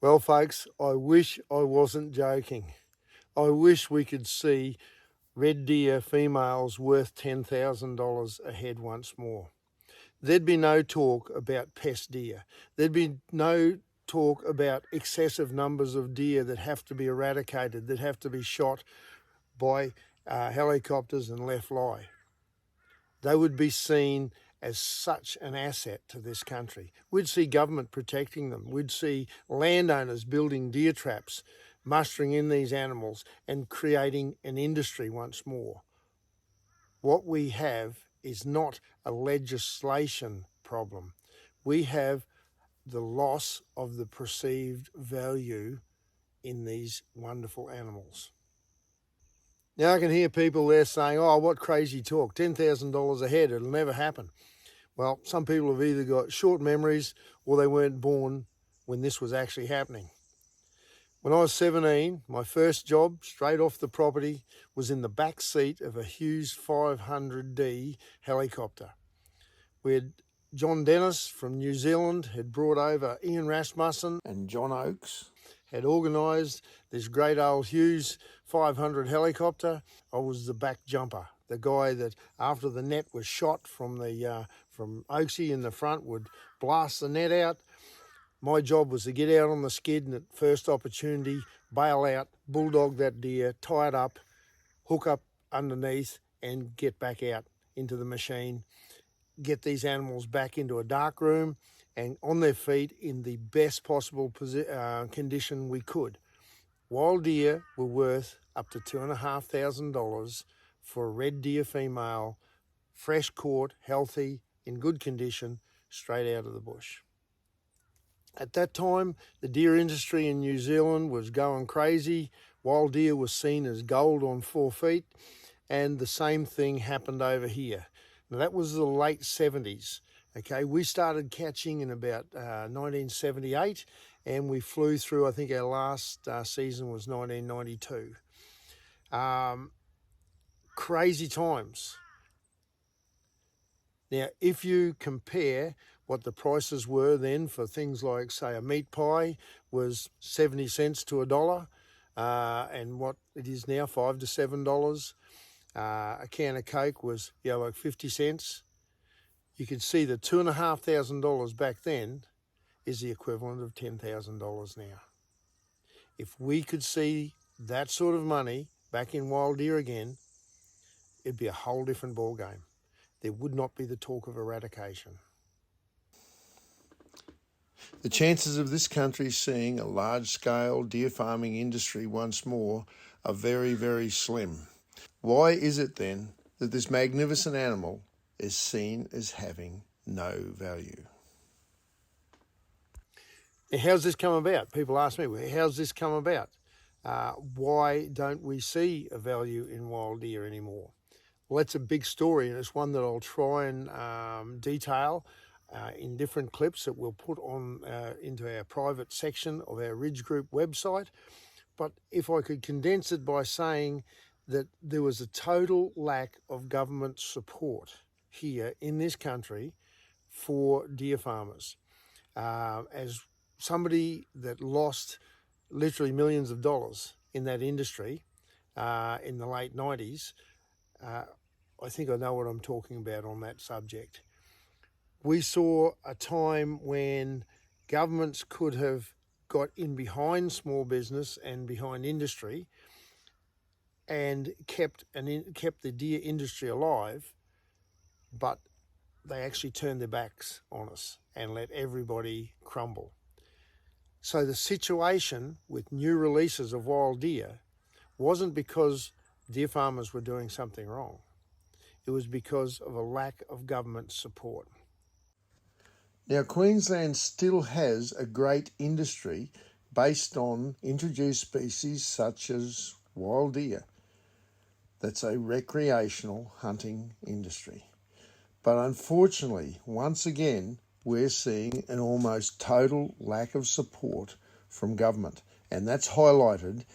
Well, folks, I wish I wasn't joking. I wish we could see red deer females worth $10,000 a head once more. There'd be no talk about pest deer. There'd be no talk about excessive numbers of deer that have to be eradicated, that have to be shot by helicopters and left lie. They would be seen as such an asset to this country. We'd see government protecting them. We'd see landowners building deer traps, mustering in these animals and creating an industry once more. What we have is not a legislation problem. We have the loss of the perceived value in these wonderful animals. Now I can hear people there saying, oh, what crazy talk, $10,000 a head, it'll never happen. Well, some people have either got short memories or they weren't born when this was actually happening. When I was 17, my first job straight off the property was in the back seat of a Hughes 500D helicopter. We had John Dennis from New Zealand had brought over Ian Rasmussen, and John Oakes had organised this great old Hughes 500 helicopter. I was the back jumper, the guy that after the net was shot from Oakesy in the front would blast the net out. My job was to get out on the skid and at first opportunity, bail out, bulldog that deer, tie it up, hook up underneath and get back out into the machine, get these animals back into a dark room and on their feet in the best possible condition we could. Wild deer were worth up to $2,500 for a red deer female, fresh caught, healthy, in good condition, straight out of the bush. At that time, the deer industry in New Zealand was going crazy. Wild deer was seen as gold on 4 feet, and the same thing happened over here. Now, that was the late 70s. Okay, we started catching in about 1978, and we flew through, I think our last season was 1992. Crazy times. Now, if you compare what the prices were then for things like, say, a meat pie was 70 cents to $1, and what it is now, $5 to $7. A can of Coke was like 50 cents. You could see that $2,500 back then is the equivalent of $10,000 now. If we could see that sort of money back in wild deer again, it'd be a whole different ballgame. There would not be the talk of eradication. The chances of this country seeing a large-scale deer farming industry once more are very, very slim. Why is it then that this magnificent animal is seen as having no value? Now, how's this come about? People ask me, well, how's this come about? Why don't we see a value in wild deer anymore? Well, that's a big story, and it's one that I'll try and detail in different clips that we'll put on into our private section of our Ridge Group website. But if I could condense it by saying that there was a total lack of government support here in this country for deer farmers. As somebody that lost literally millions of dollars in that industry in the late 90s, I think I know what I'm talking about on that subject. We saw a time when governments could have got in behind small business and behind industry and kept the deer industry alive, but they actually turned their backs on us and let everybody crumble. So the situation with new releases of wild deer wasn't because deer farmers were doing something wrong. It was because of a lack of government support. Now, Queensland still has a great industry based on introduced species such as wild deer. That's a recreational hunting industry. But unfortunately, once again, we're seeing an almost total lack of support from government, and that's highlighted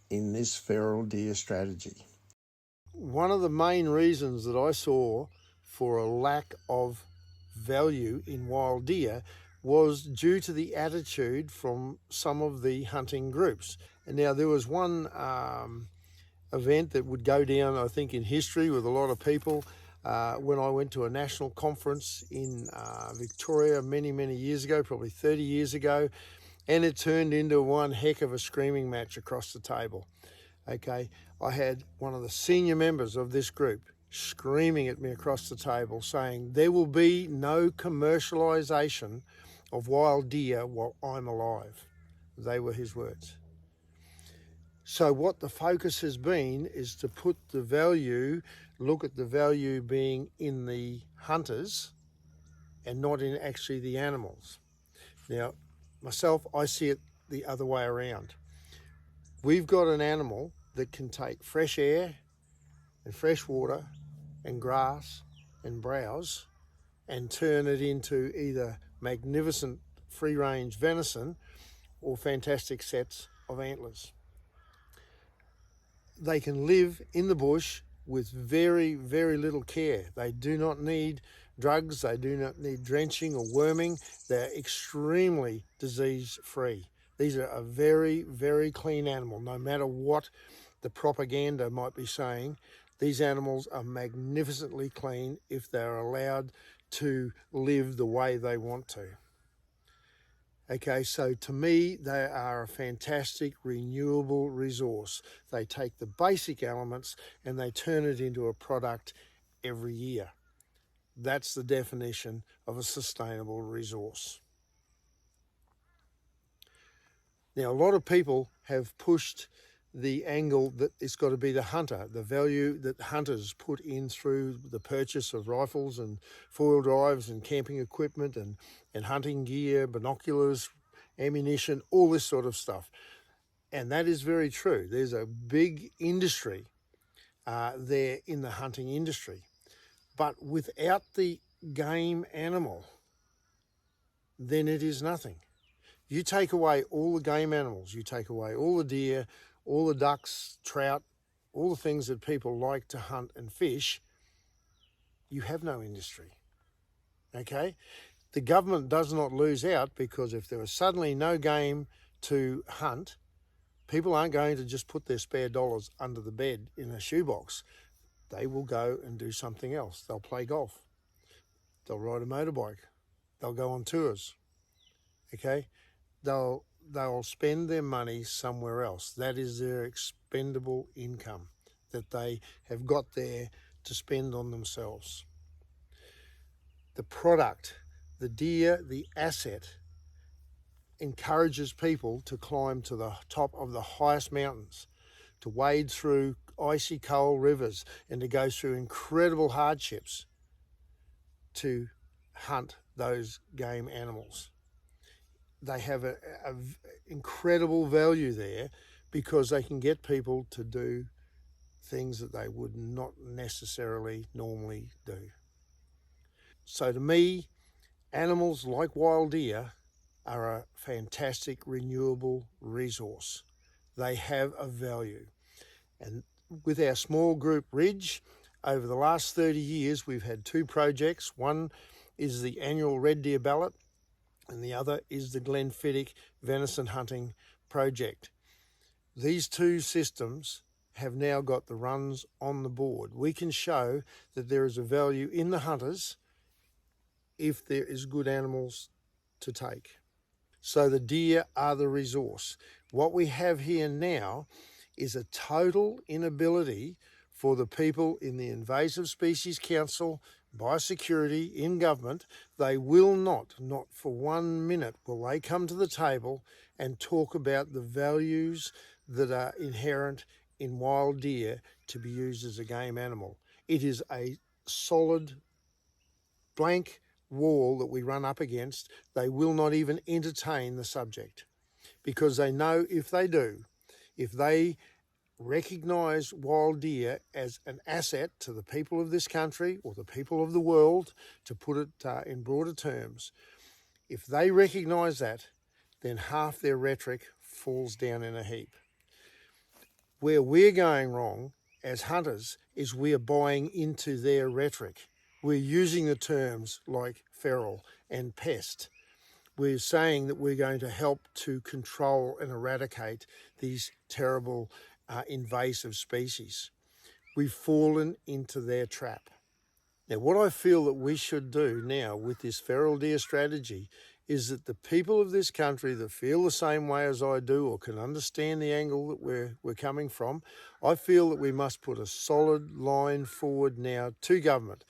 in this feral deer strategy. One of the main reasons that I saw for a lack of value in wild deer was due to the attitude from some of the hunting groups. And now there was one event that would go down, I think, in history with a lot of people when I went to a national conference in Victoria many years ago, probably 30 years ago, and it turned into one heck of a screaming match across the table. Okay, I had one of the senior members of this group screaming at me across the table saying, there will be no commercialisation of wild deer while I'm alive. They were his words. So what the focus has been is to put the value, look at the value being in the hunters and not in actually the animals. Now, myself, I see it the other way around. We've got an animal that can take fresh air and fresh water and grass and browse and turn it into either magnificent free-range venison or fantastic sets of antlers. They can live in the bush with very little care. They do not need drugs, they do not need drenching or worming. They're extremely disease-free. These are a very clean animal, no matter what the propaganda might be saying. These animals are magnificently clean if they're allowed to live the way they want to. Okay, so to me, they are a fantastic renewable resource. They take the basic elements and they turn it into a product every year. That's the definition of a sustainable resource. Now, a lot of people have pushed the angle that it's got to be the hunter, the value that hunters put in through the purchase of rifles and four-wheel drives and camping equipment and hunting gear, binoculars, ammunition, all this sort of stuff. And that is very true. There's a big industry there in the hunting industry. But without the game animal, then it is nothing. You take away all the game animals, you take away all the deer, all the ducks, trout, all the things that people like to hunt and fish, you have no industry, okay? The government does not lose out, because if there is suddenly no game to hunt, people aren't going to just put their spare dollars under the bed in a shoebox. They will go and do something else. They'll play golf. They'll ride a motorbike. They'll go on tours, okay? They'll spend their money somewhere else. That is their expendable income that they have got there to spend on themselves. The product, the deer, the asset, encourages people to climb to the top of the highest mountains, to wade through icy cold rivers, and to go through incredible hardships to hunt those game animals. They have an incredible value there because they can get people to do things that they would not necessarily normally do. So to me, animals like wild deer are a fantastic renewable resource. They have a value. And with our small group Ridge, over the last 30 years, we've had two projects. One is the annual red deer ballot, and the other is the Glenfiddich venison hunting project. These two systems have now got the runs on the board. We can show that there is a value in the hunters if there is good animals to take. So the deer are the resource. What we have here now is a total inability for the people in the Invasive Species Council, biosecurity, in government. They will not for 1 minute, will they come to the table and talk about the values that are inherent in wild deer to be used as a game animal. It is a solid blank wall that we run up against. They will not even entertain the subject, because they know if they do, if they recognise wild deer as an asset to the people of this country or the people of the world, to put it in broader terms, if they recognise that, then half their rhetoric falls down in a heap. Where we're going wrong as hunters is we are buying into their rhetoric. We're using the terms like feral and pest. we're saying that we're going to help to control and eradicate these terrible invasive species. We've fallen into their trap. Now, what I feel that we should do now with this feral deer strategy is that the people of this country that feel the same way as I do or can understand the angle that we're coming from, I feel that we must put a solid line forward now to government.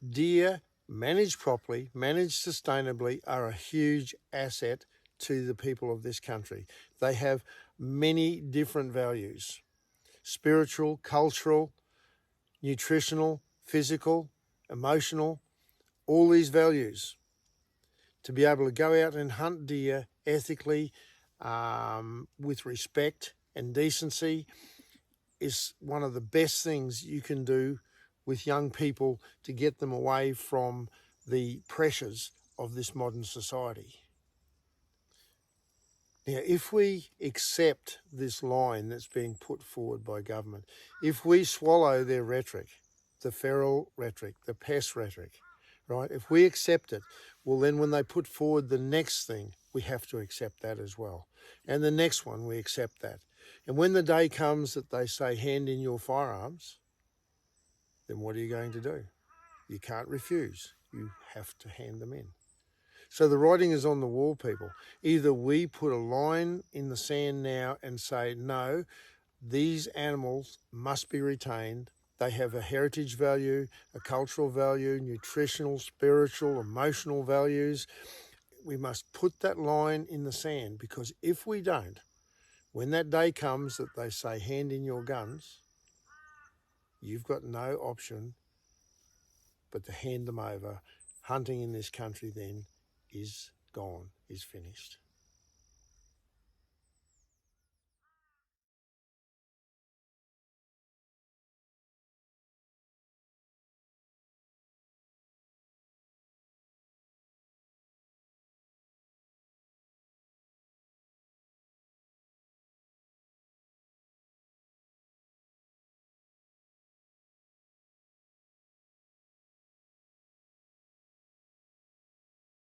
Deer, managed properly, managed sustainably, are a huge asset to the people of this country. They have many different values: spiritual, cultural, nutritional, physical, emotional, all these values. To be able to go out and hunt deer ethically, with respect and decency, is one of the best things you can do with young people to get them away from the pressures of this modern society. Now, if we accept this line that's being put forward by government, if we swallow their rhetoric, the feral rhetoric, the pest rhetoric, right? If we accept it, well, then when they put forward the next thing, we have to accept that as well. And the next one, we accept that. And when the day comes that they say, hand in your firearms, then what are you going to do? You can't refuse. You have to hand them in. So the writing is on the wall, people. Either we put a line in the sand now and say, no, these animals must be retained. They have a heritage value, a cultural value, nutritional, spiritual, emotional values. We must put that line in the sand, because if we don't, when that day comes that they say, hand in your guns, you've got no option but to hand them over. Hunting in this country then is gone, is finished.